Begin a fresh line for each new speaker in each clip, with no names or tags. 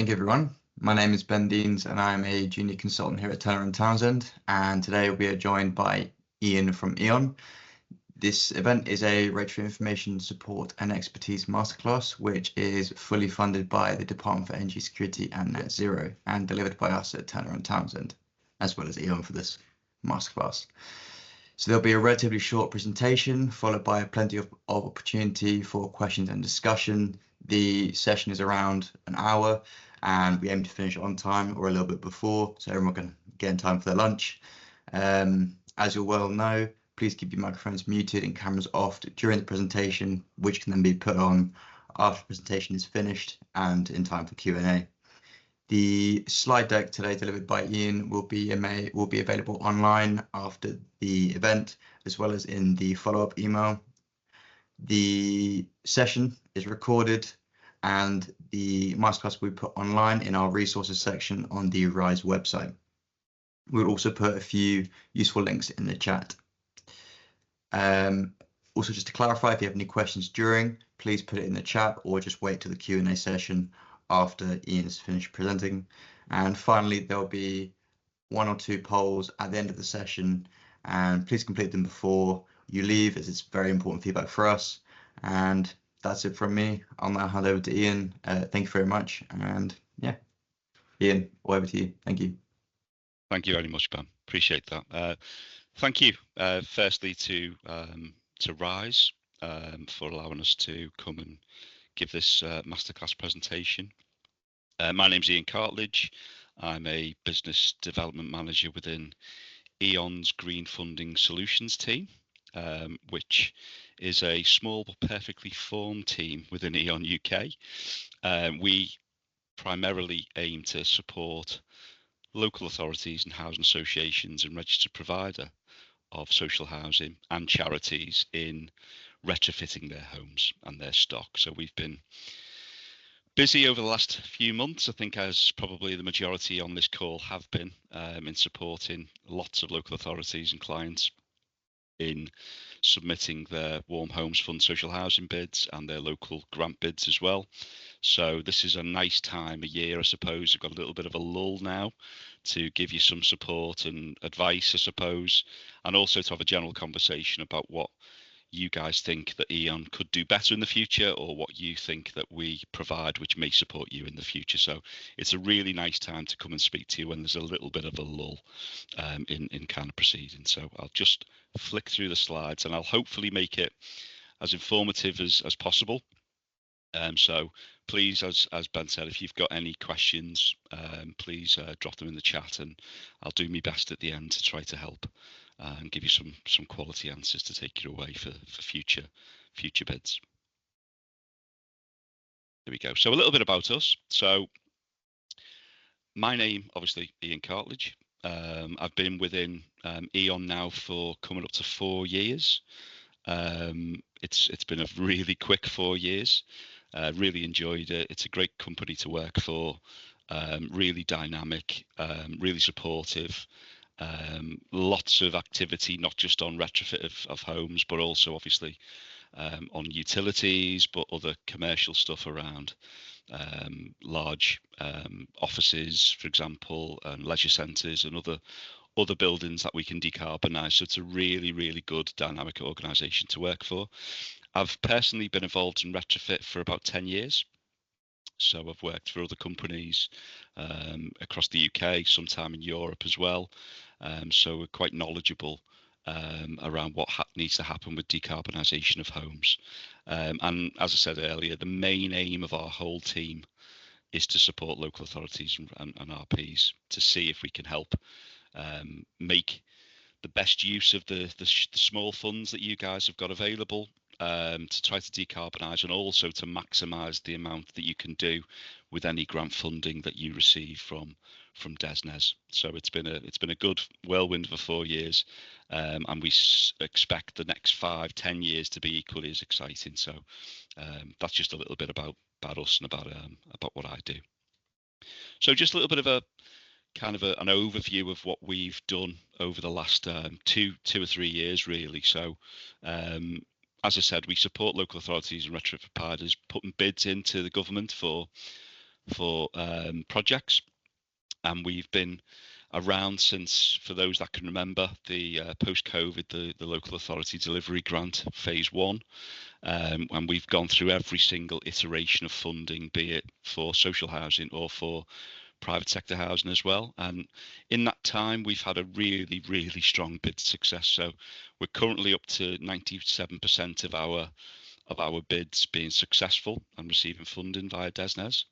Thank you, everyone. My name is Ben Deans, and I'm a junior consultant here at Turner & Townsend. And today we are joined by Ian from E.ON. This event is a Regulatory Information Support and Expertise Masterclass, which is fully funded by the Department for Energy Security and Net Zero and delivered by us at Turner & Townsend, as well as E.ON for this masterclass. So there'll be a relatively short presentation followed by plenty of opportunity for questions and discussion. The session is around an hour and we aim to finish on time or a little bit before, so everyone can get in time for their lunch. As you well know, please keep your microphones muted and cameras off during the presentation, which can then be put on after the presentation is finished and in time for Q&A. The slide deck today delivered by Ian will be available online after the event, as well as in the follow-up email. The session is recorded and the masterclass will be put online in our resources section on the RISE website. We'll also put a few useful links in the chat. Also, just to clarify, if you have any questions during, please put it in the chat or just wait till the Q&A session after Ian is finished presenting. And finally, there'll be 1 or 2 polls at the end of the session, and please complete them before you leave, as it's very important feedback for us. And that's it from me. I'll now hand over to Ian. Thank you very much. And yeah, Ian, over to you. Thank you.
Thank you very much, Ben. Appreciate that. Thank you, firstly, to RISE for allowing us to come and give this masterclass presentation. My name's Ian Cartledge. I'm a business development manager within E.ON's Green Funding Solutions team, which is a small but perfectly formed team within E.ON UK. We primarily aim to support local authorities and housing associations and registered provider of social housing and charities in retrofitting their homes and their stock. So we've been busy over the last few months, I think, as probably the majority on this call have been, in supporting lots of local authorities and clients in submitting their Warm Homes Fund social housing bids and their local grant bids as well. So this is a nice time of year, I suppose. We've got a little bit of a lull now to give you some support and advice, I suppose, and also to have a general conversation about what you guys think that E.ON could do better in the future, or what you think that we provide which may support you in the future. So it's a really nice time to come and speak to you when there's a little bit of a lull in kind of proceeding. So I'll just flick through the slides and I'll hopefully make it as informative as possible. So please, as Ben said, if you've got any questions, please drop them in the chat and I'll do my best at the end to try to help and give you some quality answers to take you away for future bids. There we go. So a little bit about us. So my name, obviously, Ian Cartledge. I've been within E.ON now for coming up to 4 years. It's been a really quick 4 years. Really enjoyed it. It's a great company to work for. Really dynamic, really supportive. Lots of activity, not just on retrofit of homes, but also obviously on utilities, but other commercial stuff around large offices, for example, and leisure centres and other buildings that we can decarbonise. So it's a really, really good dynamic organisation to work for. I've personally been involved in retrofit for about 10 years. So I've worked for other companies across the UK, sometime in Europe as well. So we're quite knowledgeable around what needs to happen with decarbonisation of homes. And as I said earlier, the main aim of our whole team is to support local authorities and RPs to see if we can help make the best use of the small funds that you guys have got available, to try to decarbonise and also to maximise the amount that you can do with any grant funding that you receive from DESNZ. So it's been a good whirlwind for 4 years, and we expect the next 5-10 years to be equally as exciting. So that's just a little bit about us and about what I do. So just a little bit of an overview of what we've done over the last 2 or 3 years, really. So as I said, we support local authorities and retrofit providers putting bids into the government for for projects, and we've been around since, for those that can remember, the post-COVID, the local authority delivery grant phase 1, and we've gone through every single iteration of funding, be it for social housing or for private sector housing as well. And in that time, we've had a really, really strong bid success. So we're currently up to 97% of our bids being successful and receiving funding via DESNZ.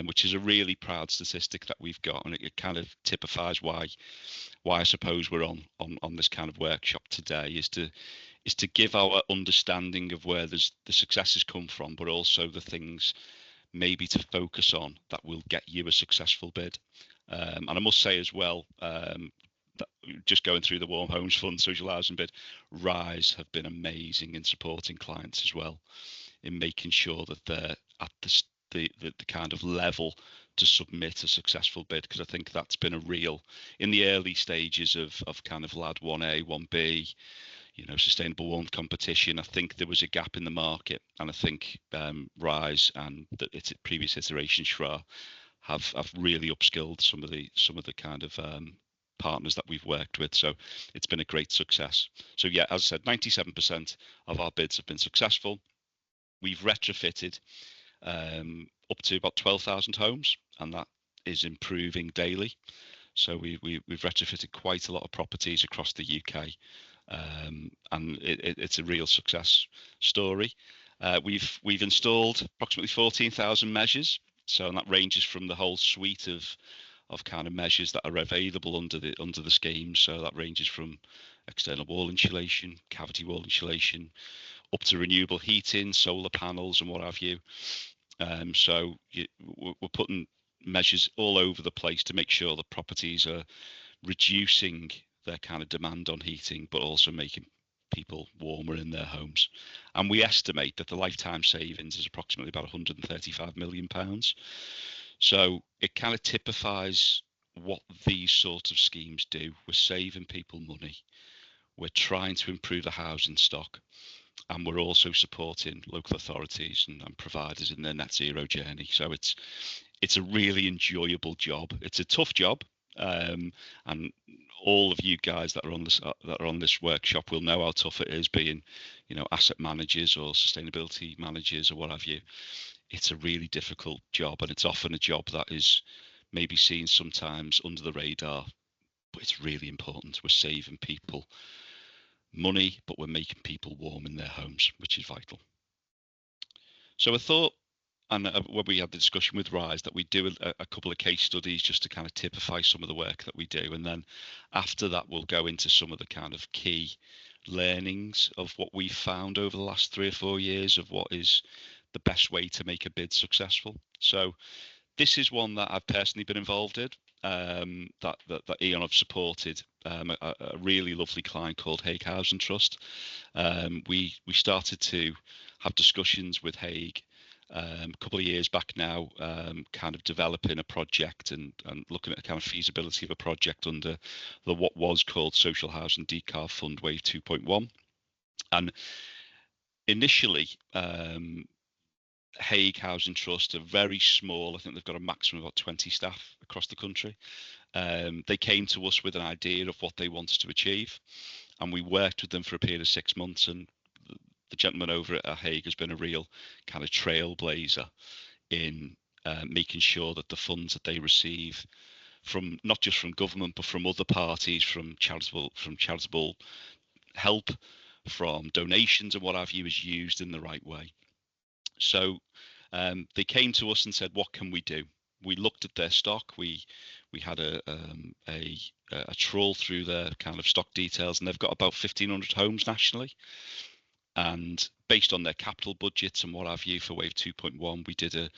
Which is a really proud statistic that we've got, and it kind of typifies why I suppose we're on this kind of workshop today, is to give our understanding of where the successes come from, but also the things maybe to focus on that will get you a successful bid. And I must say as well, that just going through the Warm Homes Fund social housing bid, RISE have been amazing in supporting clients as well, in making sure that they're at the kind of level to submit a successful bid, because I think that's been a real, in the early stages of kind of LAD 1A, 1B, sustainable warmth competition, I think there was a gap in the market, and I think RISE and its previous iteration SHRA have really upskilled some of the kind of partners that we've worked with. So it's been a great success. So yeah, as I said, 97% of our bids have been successful. We've retrofitted up to about 12,000 homes, and that is improving daily. So we've retrofitted quite a lot of properties across the UK, and it's a real success story. We've installed approximately 14,000 measures, so and that ranges from the whole suite of kind of measures that are available under the scheme. So that ranges from external wall insulation, cavity wall insulation, up to renewable heating, solar panels, and what have you. So we're putting measures all over the place to make sure that properties are reducing their kind of demand on heating, but also making people warmer in their homes. And we estimate that the lifetime savings is approximately about £135 million. So it kind of typifies what these sorts of schemes do. We're saving people money. We're trying to improve the housing stock, and we're also supporting local authorities and providers in their net zero journey. So it's a really enjoyable job. It's a tough job, and all of you guys that are on this workshop will know how tough it is being, asset managers or sustainability managers or what have you. It's a really difficult job, and it's often a job that is maybe seen sometimes under the radar, but it's really important. We're saving people money, but we're making people warm in their homes, which is vital. So I thought, and when we had the discussion with RISE, that we do a couple of case studies just to kind of typify some of the work that we do, and then after that we'll go into some of the kind of key learnings of what we've found over the last 3 or 4 years of what is the best way to make a bid successful. So this is one that I've personally been involved in, that E.ON have supported, a really lovely client called Hague Housing Trust. We started to have discussions with Hague a couple of years back now, kind of developing a project and looking at the kind of feasibility of a project under what was called Social Housing Decarb Fund Wave 2.1. And initially, Hague Housing Trust are very small. I think they've got a maximum of about 20 staff across the country. They came to us with an idea of what they wanted to achieve, and we worked with them for a period of 6 months. And the gentleman over at Hague has been a real kind of trailblazer in making sure that the funds that they receive from not just from government but from other parties, from charitable help, from donations and what have you, is used in the right way. So they came to us and said, what can we do? We looked at their stock. We had a trawl through their kind of stock details, and they've got about 1,500 homes nationally. And based on their capital budgets and what have you for Wave 2.1, we did a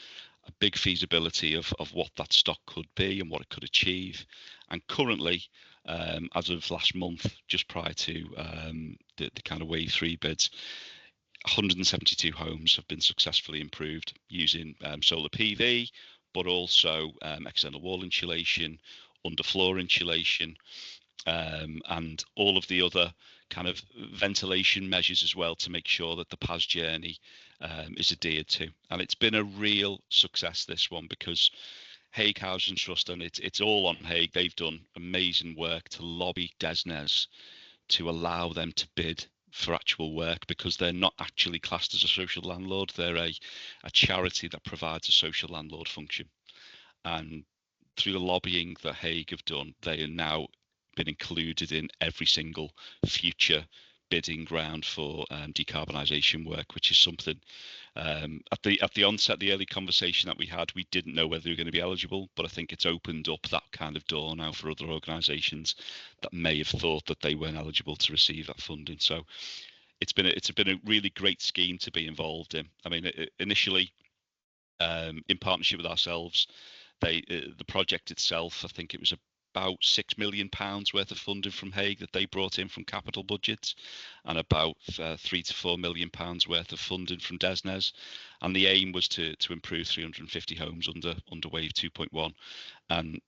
big feasibility of what that stock could be and what it could achieve. And currently, as of last month, just prior to the kind of Wave 3 bids, 172 homes have been successfully improved using solar PV, but also external wall insulation, underfloor insulation, and all of the other kind of ventilation measures as well to make sure that the PAS journey is adhered to. And it's been a real success, this one, because Hague Housing Trust, and it's all on Hague, they've done amazing work to lobby DESNZ to allow them to bid for actual work, because they're not actually classed as a social landlord. They're a charity that provides a social landlord function. And through the lobbying that Hague have done, they are now been included in every single future bidding ground for decarbonisation work, which is something at the onset, the early conversation that we had, we didn't know whether we were going to be eligible, but I think it's opened up that kind of door now for other organisations that may have thought that they weren't eligible to receive that funding. So it's been a really great scheme to be involved in. I mean, initially in partnership with ourselves, the project itself, I think it was about £6 million worth of funding from Hague that they brought in from capital budgets, and about £3 to £4 million worth of funding from DESNZ. And the aim was to improve 350 homes under Wave 2.1, and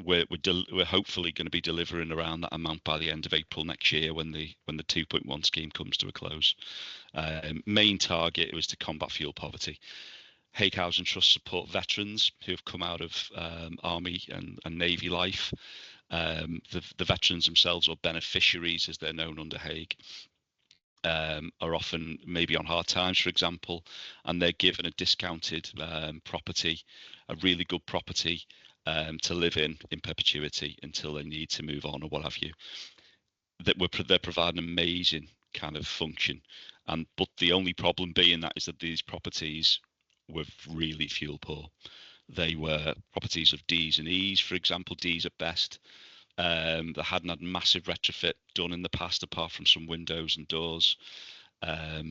we're hopefully going to be delivering around that amount by the end of April next year when the 2.1 scheme comes to a close. Main target was to combat fuel poverty. Hague Housing Trust support veterans who have come out of Army and Navy life. The veterans themselves, or beneficiaries as they're known under Hague, are often maybe on hard times, for example, and they're given a discounted property, a really good property to live in perpetuity until they need to move on or what have you. They're providing an amazing kind of function, but the only problem being that is that these properties were really fuel poor. They were properties of Ds and Es, for example, Ds at best. They hadn't had massive retrofit done in the past, apart from some windows and doors.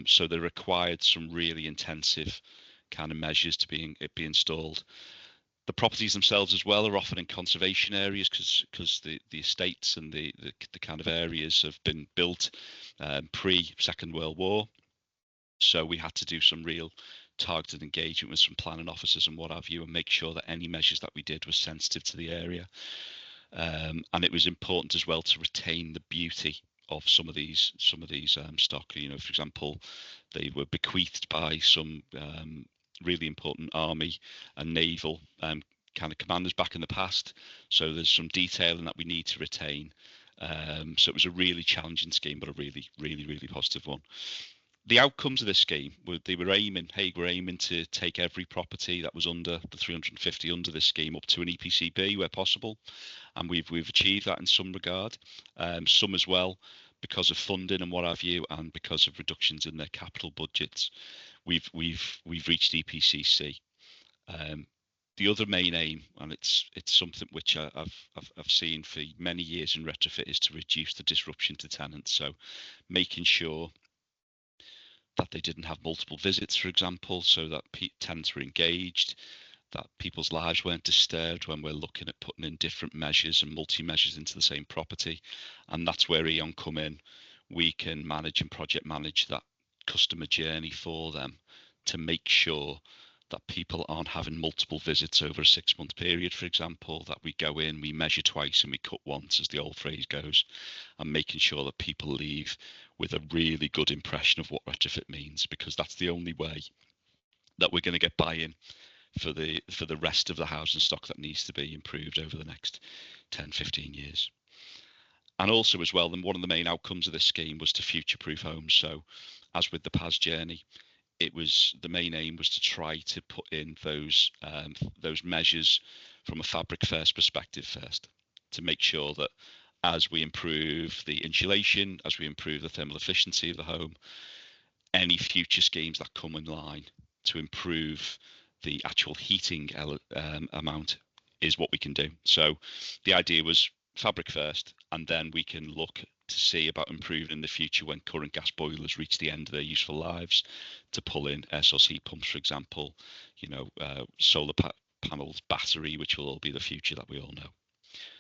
So they required some really intensive kind of measures to be installed. The properties themselves as well are often in conservation areas because the estates and the kind of areas have been built pre-Second World War. So we had to do some real targeted engagement with some planning officers and what have you, and make sure that any measures that we did were sensitive to the area. And it was important as well to retain the beauty of some of these stock. You know, for example, they were bequeathed by some really important Army and Naval kind of commanders back in the past. So there's some detailing that we need to retain. So it was a really challenging scheme, but a really positive one. The outcomes of this scheme were Hague were aiming to take every property that was under the 350 under this scheme up to an EPC-B where possible, and we've achieved that in some regard. Some as well because of funding and what have you, and because of reductions in their capital budgets, we've reached EPC-C. The other main aim, and it's something which I've seen for many years in retrofit, is to reduce the disruption to tenants. So making sure that they didn't have multiple visits, for example, so that tenants were engaged, that people's lives weren't disturbed when we're looking at putting in different measures and multi-measures into the same property. And that's where E.ON come in. We can manage and project manage that customer journey for them to make sure that people aren't having multiple visits over a 6-month period, for example, that we go in, we measure twice and we cut once, as the old phrase goes, and making sure that people leave with a really good impression of what retrofit means, because that's the only way that we're going to get buy-in for the rest of the housing stock that needs to be improved over the next 10-15 years. And also as well, then one of the main outcomes of this scheme was to future-proof homes. So as with the PAS journey, the main aim was to try to put in those measures from a fabric first perspective first, to make sure that as we improve the insulation, as we improve the thermal efficiency of the home, any future schemes that come in line to improve the actual heating amount is what we can do. So the idea was fabric first, and then we can look to see about improving in the future when current gas boilers reach the end of their useful lives, to pull in air source heat pumps, for example, solar panels, battery, which will all be the future that we all know.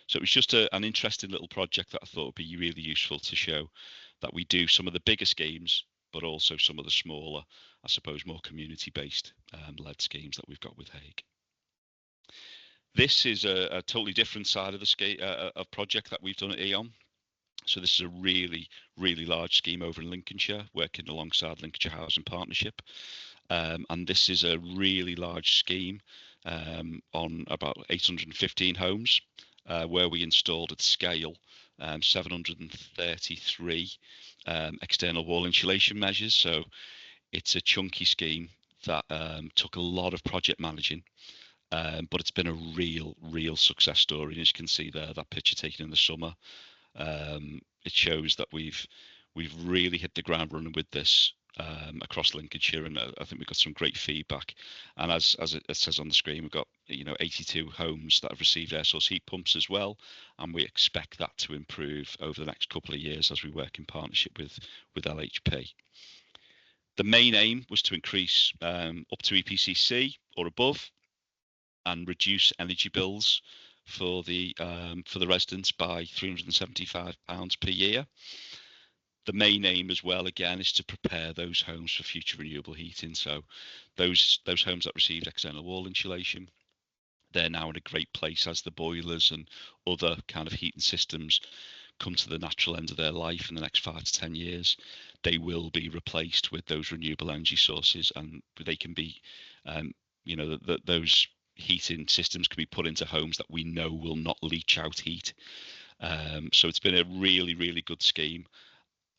So it was just an interesting little project that I thought would be really useful to show that we do some of the bigger schemes, but also some of the smaller, I suppose, more community-based led schemes that we've got with Hague. This is a totally different side of the project that we've done at E.ON. So this is a really, really large scheme over in Lincolnshire, working alongside Lincolnshire Housing Partnership. And this is a really large scheme on about 815 homes, where we installed at scale 733 external wall insulation measures. So it's a chunky scheme that took a lot of project managing, but it's been a real success story. As you can see there, that picture taken in the summer, it shows that we've really hit the ground running with this across Lincolnshire, and I think we've got some great feedback. And as it says on the screen, we've got 82 homes that have received air source heat pumps as well, and we expect that to improve over the next couple of years as we work in partnership with LHP. The main aim was to increase up to EPCC or above, and reduce energy bills for the residents by £375 per year. The main aim as well, again, is to prepare those homes for future renewable heating. So those homes that received external wall insulation, they're now in a great place as the boilers and other kind of heating systems come to the natural end of their life in the next 5 to 10 years. They will be replaced with those renewable energy sources, and they can be, those heating systems can be put into homes that we know will not leach out heat. So it's been a really good scheme.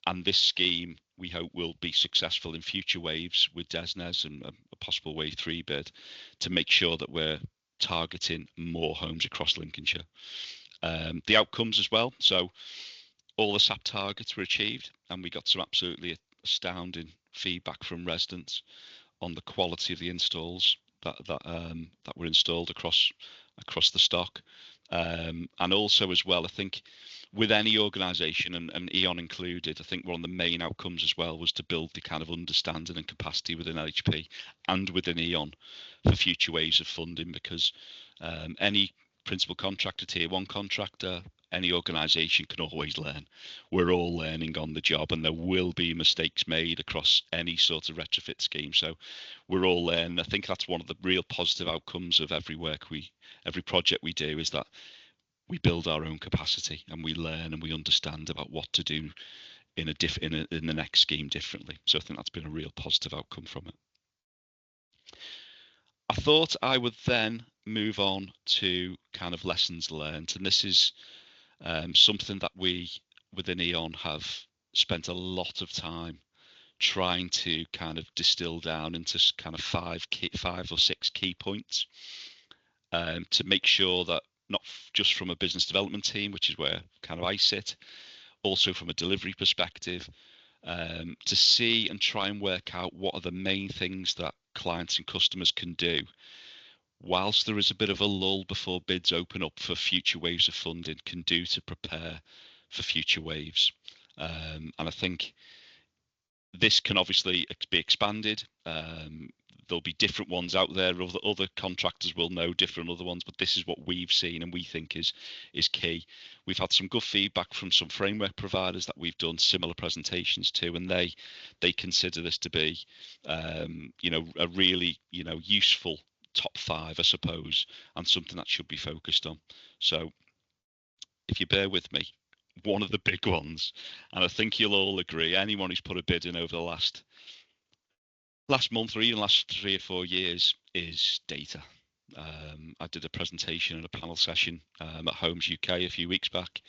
And this scheme, we hope, will be successful in future waves with DESNZ and a possible Wave 3 bid, to make sure that we're targeting more homes across Lincolnshire. The outcomes as well. So all the SAP targets were achieved, and we got some absolutely astounding feedback from residents on the quality of the installs that were installed across the stock. And also as well, I think with any organisation, and E.ON included, I think one of the main outcomes as well was to build the kind of understanding and capacity within LHP and within E.ON for future waves of funding, because any principal contractor, tier one contractor, any organisation can always learn. We're all learning on the job, and there will be mistakes made across any sort of retrofit scheme. So we're all learning. I think that's one of the real positive outcomes of every project we do, is that we build our own capacity and we learn and we understand about what to do in the next scheme differently. So I think that's been a real positive outcome from it. I thought I would then move on to kind of lessons learned, and this is something that we within E.ON have spent a lot of time trying to kind of distill down into kind of five or six key points, to make sure that not just from a business development team, which is where kind of I sit, also from a delivery perspective, to see and try and work out what are the main things that clients and customers can do whilst there is a bit of a lull before bids open up for future waves of funding, can do to prepare for future waves. And I think this can obviously be expanded. There'll be different ones out there. Other contractors will know different other ones, but this is what we've seen and we think is key. We've had some good feedback from some framework providers that we've done similar presentations to, and they consider this to be, a really, useful top 5, I suppose, and something that should be focused on. So if you bear with me, one of the big ones, and I think you'll all agree, anyone who's put a bid in over the last month or even last 3 or 4 years, is data. I did a presentation and a panel session at Homes UK a few weeks back,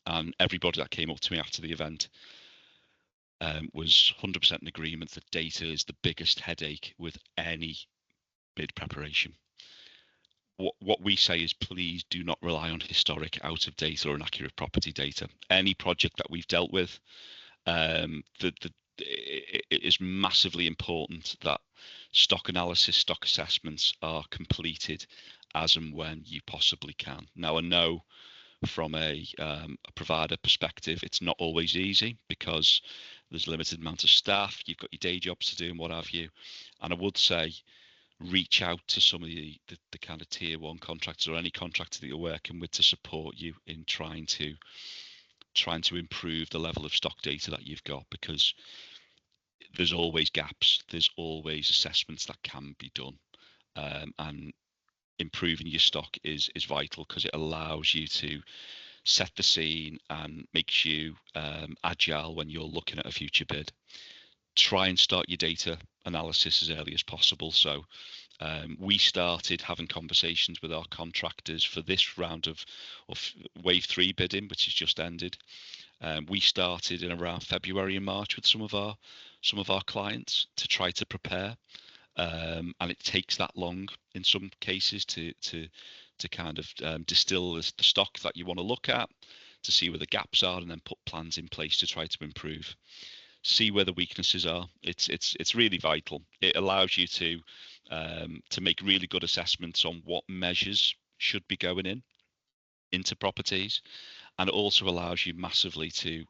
and everybody that came up to me after the event was 100% in agreement that data is the biggest headache with any bid preparation. What we say is, please do not rely on historic, out of date or inaccurate property data. Any project that we've dealt with, it is massively important that stock analysis, stock assessments are completed as and when you possibly can. Now, I know from a provider perspective, it's not always easy because there's a limited amount of staff, you've got your day jobs to do and what have you. And I would say, reach out to some of the kind of tier one contractors or any contractor that you're working with to support you in trying to improve the level of stock data that you've got, because there's always gaps, there's always assessments that can be done, and improving your stock is vital, because it allows you to set the scene and makes you agile when you're looking at a future bid. Try and start your data analysis as early as possible. So we started having conversations with our contractors for this round of wave 3 bidding, which has just ended. We started in around February and March with some of our clients to try to prepare, and it takes that long in some cases to kind of distill the stock that you want to look at, to see where the gaps are, and then put plans in place to try to improve. See where the weaknesses are. It's really vital. It allows you to make really good assessments on what measures should be going into properties, and it also allows you massively to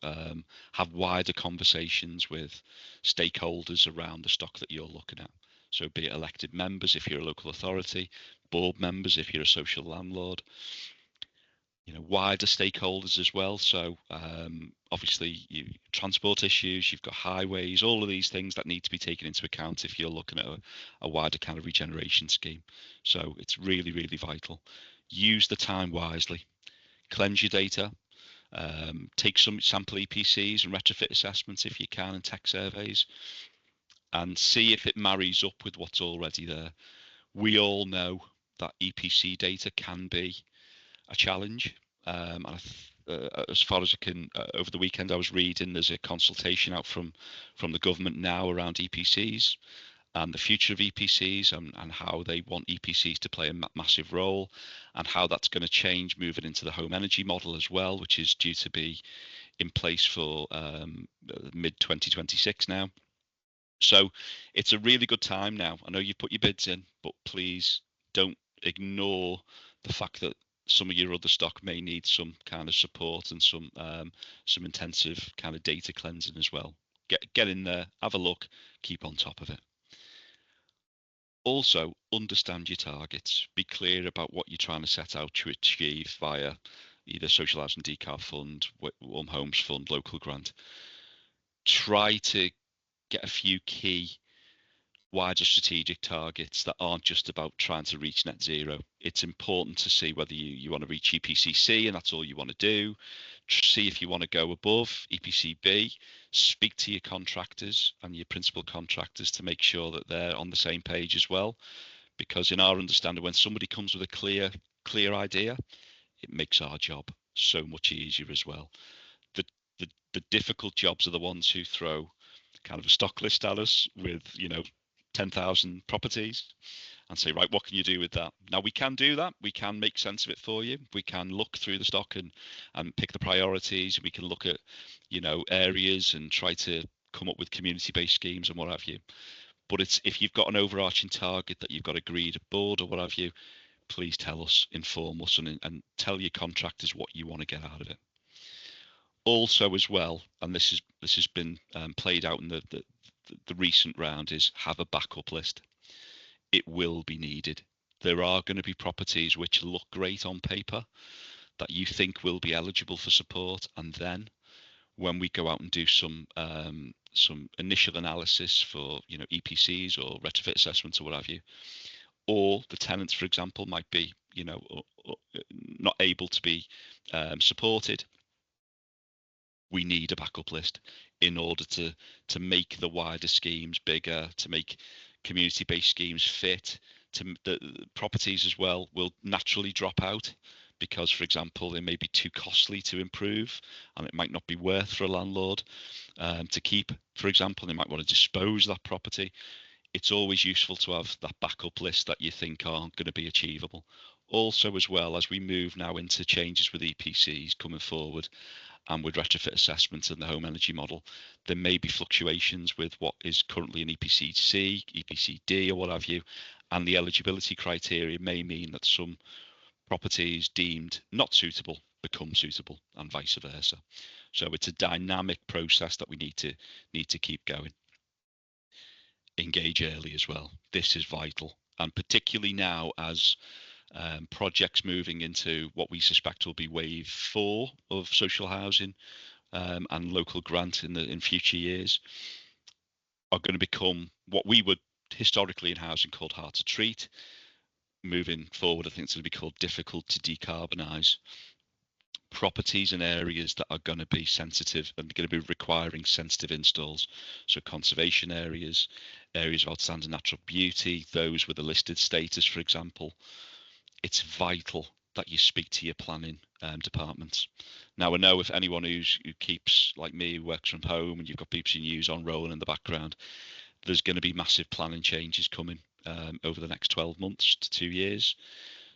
have wider conversations with stakeholders around the stock that you're looking at. So be it elected members if you're a local authority, board members if you're a social landlord, wider stakeholders as well. So obviously transport issues, you've got highways, all of these things that need to be taken into account if you're looking at a wider kind of regeneration scheme. So it's really, really vital. Use the time wisely, cleanse your data, take some sample EPCs and retrofit assessments if you can, and tech surveys, and see if it marries up with what's already there. We all know that EPC data can be a challenge. As far as I can, over the weekend I was reading there's a consultation out from the government now around EPCs and the future of EPCs, and how they want EPCs to play a massive role, and how that's going to change moving into the home energy model as well, which is due to be in place for mid 2026 now. So it's a really good time now. I know you put your bids in, but please don't ignore the fact that some of your other stock may need some kind of support and some intensive kind of data cleansing as well. Get in there, have a look, keep on top of it. Also, understand your targets. Be clear about what you're trying to set out to achieve via either Social Housing Decarb Fund, Warm Homes Fund, local grant. Try to get a few key wider strategic targets that aren't just about trying to reach net zero. It's important to see whether you want to reach EPCC and that's all you want to do. See if you want to go above EPCB. Speak to your contractors and your principal contractors to make sure that they're on the same page as well. Because in our understanding, when somebody comes with a clear idea, it makes our job so much easier as well. The difficult jobs are the ones who throw kind of a stock list at us with 10,000 properties and say, right, what can you do with that? Now we can do that. We can make sense of it for you. We can look through the stock and pick the priorities. We can look at areas and try to come up with community-based schemes and what have you. But it's, if you've got an overarching target that you've got agreed at board or what have you, please tell us, inform us, and tell your contractors what you want to get out of it. Also as well, and this has been played out in the recent round, is have a backup list. It will be needed. There are going to be properties which look great on paper that you think will be eligible for support, and then when we go out and do some initial analysis for EPCs or retrofit assessments or what have you, or the tenants, for example, might be not able to be supported, we need a backup list in order to make the wider schemes bigger, to make community-based schemes fit. To the properties as well will naturally drop out because, for example, they may be too costly to improve, and it might not be worth for a landlord to keep. For example, they might want to dispose of that property. It's always useful to have that backup list that you think aren't going to be achievable. Also, as well, as we move now into changes with EPCs coming forward, and with retrofit assessments and the home energy model, there may be fluctuations with what is currently an EPC-C, EPC-D or what have you, and the eligibility criteria may mean that some properties deemed not suitable become suitable and vice versa. So it's a dynamic process that we need to keep going. Engage early as well. This is vital, and particularly now as projects moving into what we suspect will be wave 4 of social housing and local grant in future years are going to become what we would historically in housing called hard to treat. Moving forward, I think it's going to be called difficult to decarbonise. properties and areas that are going to be sensitive and going to be requiring sensitive installs. So conservation areas, areas of outstanding natural beauty, those with a listed status, for example. It's vital that you speak to your planning departments. Now, I know if anyone who keeps, like me, who works from home, and you've got BBC News on rolling in the background, there's going to be massive planning changes coming over the next 12 months to 2 years.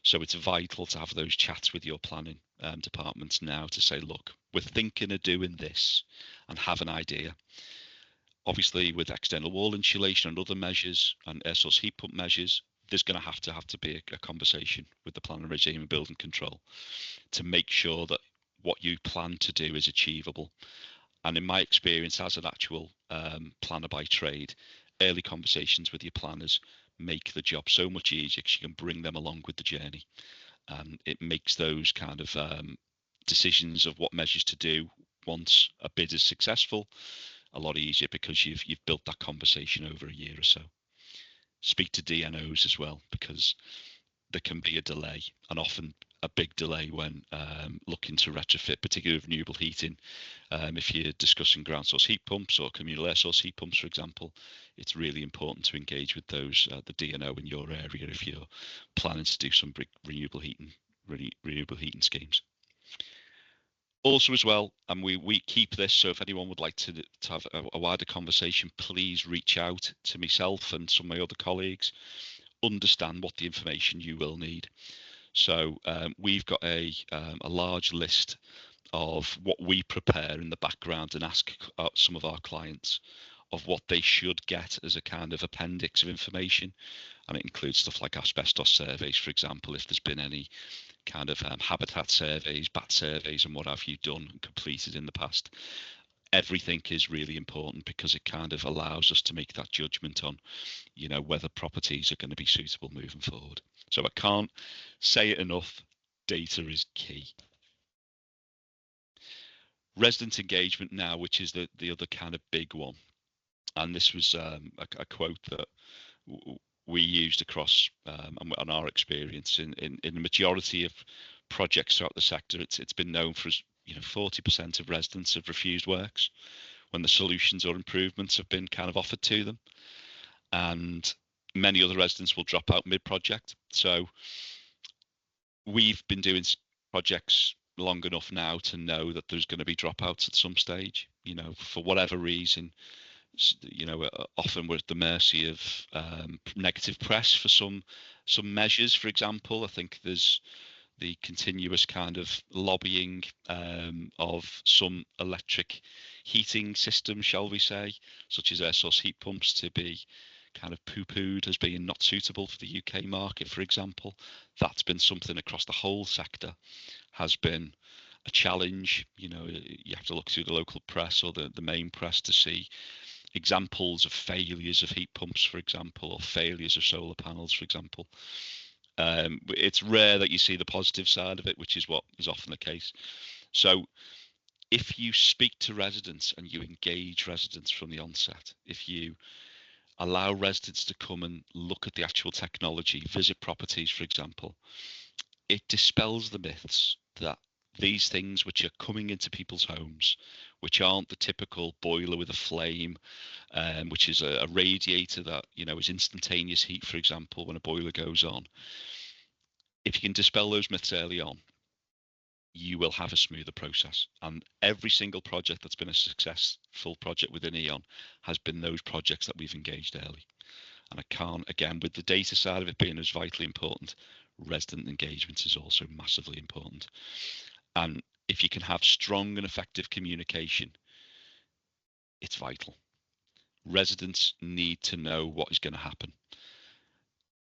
So it's vital to have those chats with your planning departments now to say, look, we're thinking of doing this, and have an idea. Obviously, with external wall insulation and other measures and air source heat pump measures, there's going to have to be a conversation with the planning regime and building control to make sure that what you plan to do is achievable. And in my experience as an actual planner by trade, early conversations with your planners make the job so much easier because you can bring them along with the journey. And it makes those kind of decisions of what measures to do once a bid is successful a lot easier, because you've built that conversation over a year or so. Speak to DNOs as well, because there can be a delay, and often a big delay when looking to retrofit, particularly renewable heating. If you're discussing ground source heat pumps or communal air source heat pumps, for example, it's really important to engage with those, the DNO in your area, if you're planning to do some big renewable heating schemes. Also as well, and we keep this, so if anyone would like to have a wider conversation, please reach out to myself and some of my other colleagues. Understand what the information you will need. So we've got a large list of what we prepare in the background and ask some of our clients of what they should get as a kind of appendix of information. And it includes stuff like asbestos surveys, for example, if there's been any kind of habitat surveys, bat surveys, and what have you done and completed in the past. Everything is really important because it kind of allows us to make that judgment on, you know, whether properties are going to be suitable moving forward. So I can't say it enough, data is key. Resident engagement now, which is the other kind of big one. And this was a quote that we used across on our experience in the majority of projects throughout the sector. It's been known for, you know, 40% of residents have refused works when the solutions or improvements have been kind of offered to them, and many other residents will drop out mid-project. So we've been doing projects long enough now to know that there's going to be dropouts at some stage, you know, for whatever reason. You know, often we're at the mercy of negative press for some measures. For example, I think there's the continuous kind of lobbying of some electric heating systems, shall we say, such as air source heat pumps, to be kind of poo-pooed as being not suitable for the UK market, for example. That's been something across the whole sector has been a challenge. You know, you have to look through the local press or the main press to see examples of failures of heat pumps, for example, or failures of solar panels, for example. It's rare that you see the positive side of it, which is what is often the case. So if you speak to residents and you engage residents from the onset, if you allow residents to come and look at the actual technology, visit properties, for example, it dispels the myths that these things which are coming into people's homes, which aren't the typical boiler with a flame, which is a radiator that, you know, is instantaneous heat, for example, when a boiler goes on. If you can dispel those myths early on, you will have a smoother process. And every single project that's been a successful project within E.ON has been those projects that we've engaged early. And I can't, again, with the data side of it being as vitally important, resident engagement is also massively important. And if you can have strong and effective communication, it's vital. Residents need to know what is going to happen.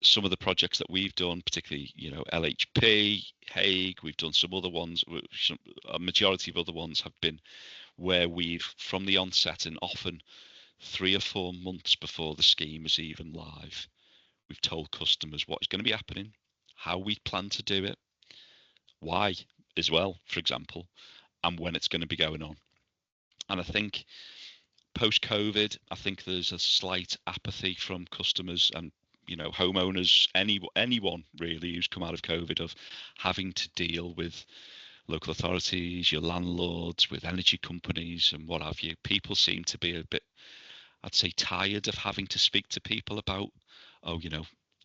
Some of the projects that we've done, particularly, you know, LHP, Hague, we've done some other ones, a majority of other ones have been where we've, from the onset, and often 3 or 4 months before the scheme is even live, we've told customers what is going to be happening, how we plan to do it, why as well, for example, and when it's going to be going on. And I think post-COVID, I think there's a slight apathy from customers and, you know, homeowners, anyone really who's come out of COVID, of having to deal with local authorities, your landlords, with energy companies and what have you. People seem to be a bit, I'd say, tired of having to speak to people about, oh,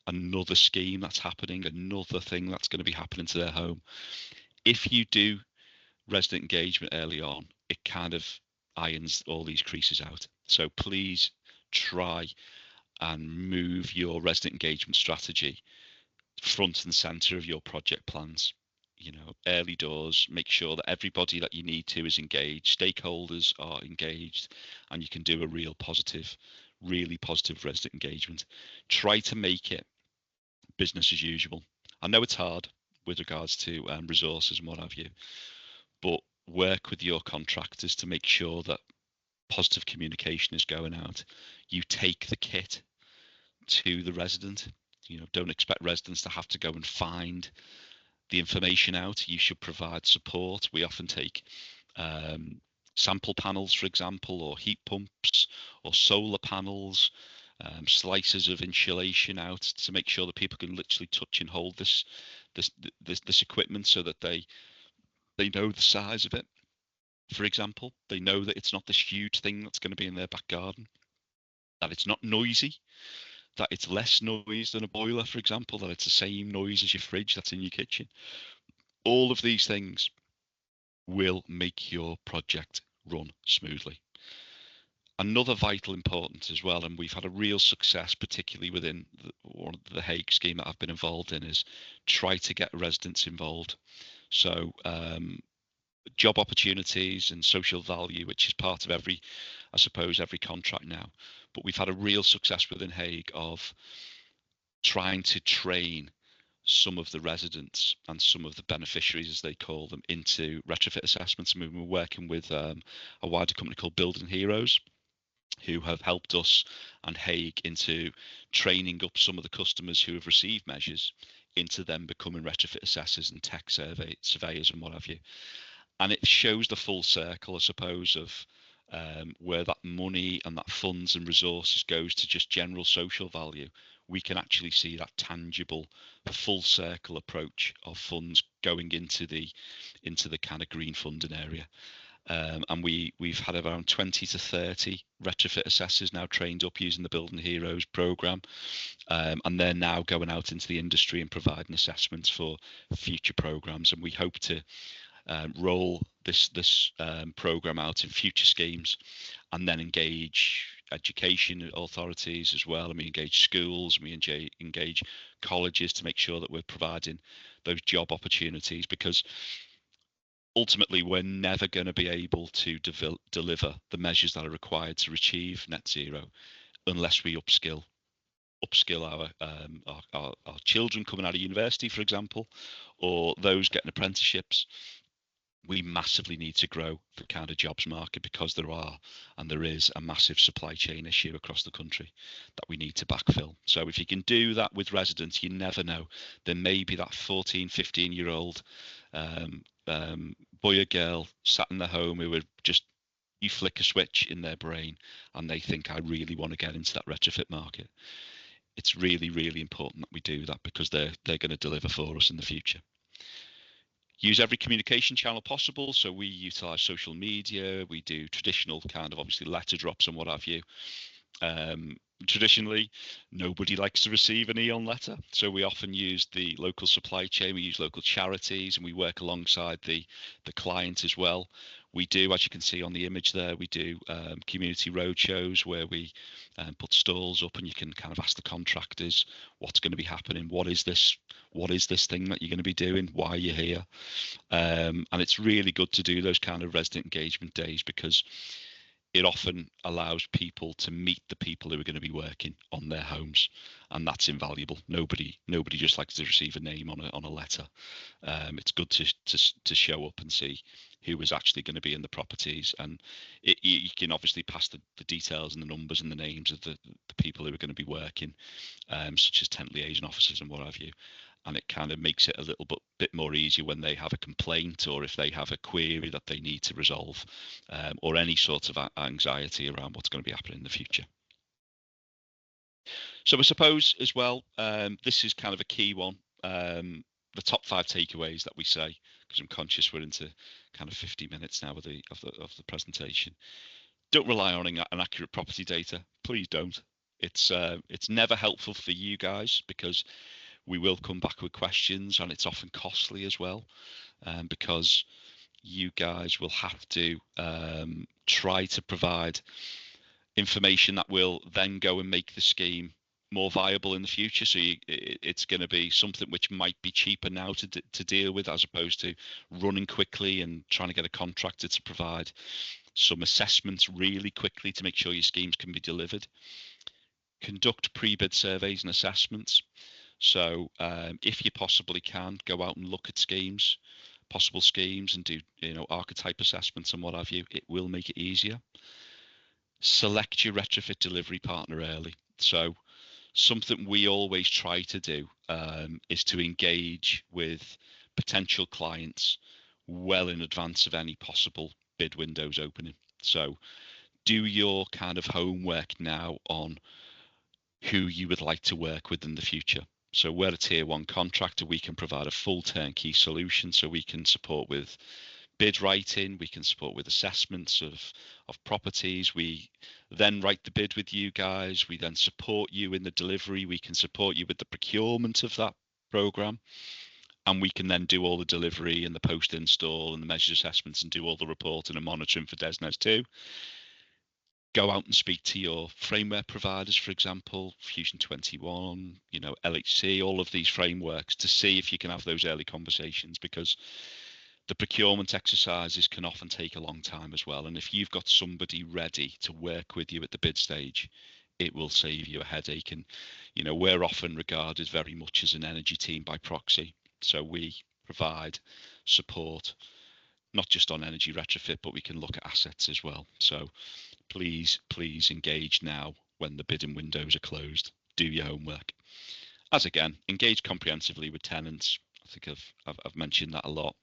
another scheme that's happening, another thing that's going to be happening to their home. If you do resident engagement early on, it kind of irons all these creases out. So please try and move your resident engagement strategy front and center of your project plans. Early doors, make sure that everybody that you need to is engaged, stakeholders are engaged, and you can do a really positive resident engagement. Try to make it business as usual. I know it's hard with regards to resources and what have you, but work with your contractors to make sure that positive communication is going out. You take the kit to the resident. Don't expect residents to have to go and find the information out. You should provide support. We often take sample panels, for example, or heat pumps or solar panels, slices of insulation out to make sure that people can literally touch and hold this equipment, so that they know the size of it. For example, they know that it's not this huge thing that's going to be in their back garden, that it's not noisy, that it's less noise than a boiler, for example, that it's the same noise as your fridge that's in your kitchen. All of these things will make your project run smoothly. Another vital importance as well, and we've had a real success, particularly within one of the Hague scheme that I've been involved in, is try to get residents involved. So job opportunities and social value, which is part of every contract now. But we've had a real success within Hague of trying to train some of the residents and some of the beneficiaries, as they call them, into retrofit assessments. And we're working with a wider company called Building Heroes, who have helped us and Hague into training up some of the customers who have received measures into them becoming retrofit assessors and tech surveyors and what have you. And it shows the full circle, I suppose, of where that money and that funds and resources goes to just general social value. We can actually see that tangible, full circle approach of funds going into the kind of green funding area. And we've had around 20 to 30 retrofit assessors now trained up using the Building Heroes program, and they're now going out into the industry and providing assessments for future programs. And we hope to roll this program out in future schemes, and then engage education authorities as well, and we engage schools, and we engage colleges to make sure that we're providing those job opportunities, because ultimately we're never going to be able to deliver the measures that are required to achieve net zero unless we upskill our children coming out of university, for example, or those getting apprenticeships. We massively need to grow the kind of jobs market, because there is a massive supply chain issue across the country that we need to backfill. So if you can do that with residents, you never know. There may be that 14, 15-year-old boy or girl sat in their home who are just, you flick a switch in their brain and they think, I really want to get into that retrofit market. It's really, really important that we do that, because they're going to deliver for us in the future. Use every communication channel possible. So we utilize social media. We do traditional kind of obviously letter drops and what have you. Traditionally, nobody likes to receive an E.ON letter. So we often use the local supply chain. We use local charities, and we work alongside the client as well. We do, as you can see on the image there, we do community roadshows where we put stalls up, and you can kind of ask the contractors what's going to be happening. What is this thing that you're going to be doing? Why are you here? And it's really good to do those kind of resident engagement days, because it often allows people to meet the people who are going to be working on their homes, and that's invaluable. Nobody just likes to receive a name on a letter. It's good to show up and see who is actually going to be in the properties, and you can obviously pass the details and the numbers and the names of the people who are going to be working, such as tent liaison officers and what have you. And it kind of makes it a little bit more easier when they have a complaint, or if they have a query that they need to resolve, or any sort of anxiety around what's going to be happening in the future. So I suppose as well, this is kind of a key one. the top 5 takeaways that we say, because I'm conscious we're into kind of 50 minutes now of the presentation. Don't rely on inaccurate property data. Please don't. It's never helpful for you guys, because we will come back with questions, and it's often costly as well, because you guys will have to try to provide information that will then go and make the scheme more viable in the future. So it's going to be something which might be cheaper now to deal with, as opposed to running quickly and trying to get a contractor to provide some assessments really quickly to make sure your schemes can be delivered. Conduct pre-bid surveys and assessments. So if you possibly can, go out and look at schemes, possible schemes, and do archetype assessments and what have you. It will make it easier. Select your retrofit delivery partner early. So something we always try to do is to engage with potential clients well in advance of any possible bid windows opening. So do your kind of homework now on who you would like to work with in the future. So we're a tier 1 contractor. We can provide a full turnkey solution. So we can support with bid writing, we can support with assessments of properties. We then write the bid with you guys. We then support you in the delivery. We can support you with the procurement of that program. And we can then do all the delivery and the post install and the measure assessments and do all the reporting and monitoring for DESNZ too. Go out and speak to your framework providers, for example, Fusion 21, LHC, all of these frameworks, to see if you can have those early conversations, because the procurement exercises can often take a long time as well. And if you've got somebody ready to work with you at the bid stage, it will save you a headache. And, we're often regarded very much as an energy team by proxy. So we provide support, not just on energy retrofit, but we can look at assets as well. So please engage now when the bidding windows are closed. Do your homework. As again, engage comprehensively with tenants. I think I've mentioned that a lot.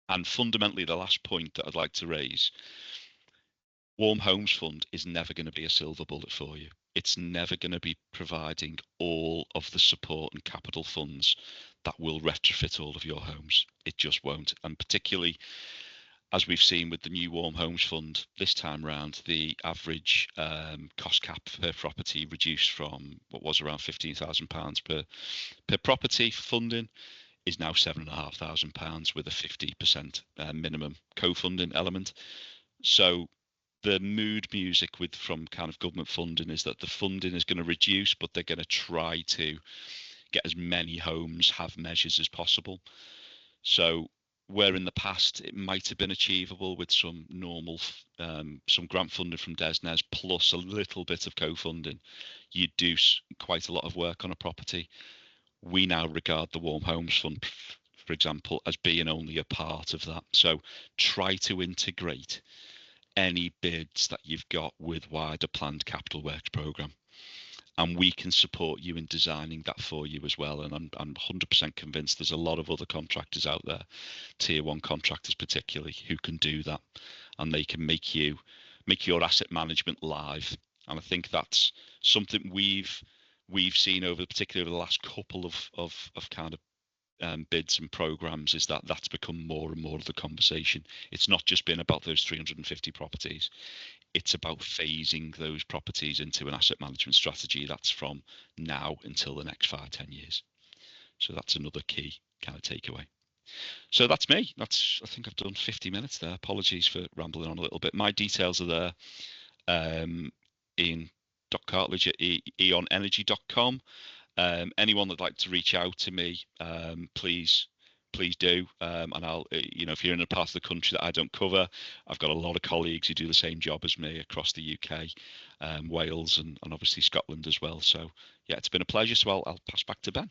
And fundamentally, the last point that I'd like to raise, Warm Homes Fund is never going to be a silver bullet for you. It's never going to be providing all of the support and capital funds that will retrofit all of your homes. It just won't. And particularly, as we've seen with the new Warm Homes Fund this time round, the average cost cap per property reduced from what was around £15,000 per property for funding is now £7,500 with a 50% minimum co-funding element. So the mood music from kind of government funding is that the funding is going to reduce, but they're going to try to get as many homes have measures as possible. So where in the past it might have been achievable with some normal some grant funding from DESNZ plus a little bit of co-funding, you do quite a lot of work on a property. We now regard the Warm Homes Fund, for example, as being only a part of that. So try to integrate any bids that you've got with wider planned capital works programme. And we can support you in designing that for you as well. And I'm 100% convinced there's a lot of other contractors out there, tier 1 contractors particularly, who can do that. And they can make your asset management live. And I think that's something we've seen particularly over the last couple of kind of bids and programs, is that's become more and more of the conversation. It's not just been about those 350 properties. It's about phasing those properties into an asset management strategy that's from now until the next 5-10 years. So that's another key kind of takeaway. So that's me. I think I've done 50 minutes there. Apologies for rambling on a little bit. My details are there. Ian.Cartledge at eonenergy.com. Anyone that'd like to reach out to me, please do. And I'll, if you're in a part of the country that I don't cover, I've got a lot of colleagues who do the same job as me across the UK, Wales, and obviously Scotland as well. So yeah, it's been a pleasure. So I'll pass back to Ben.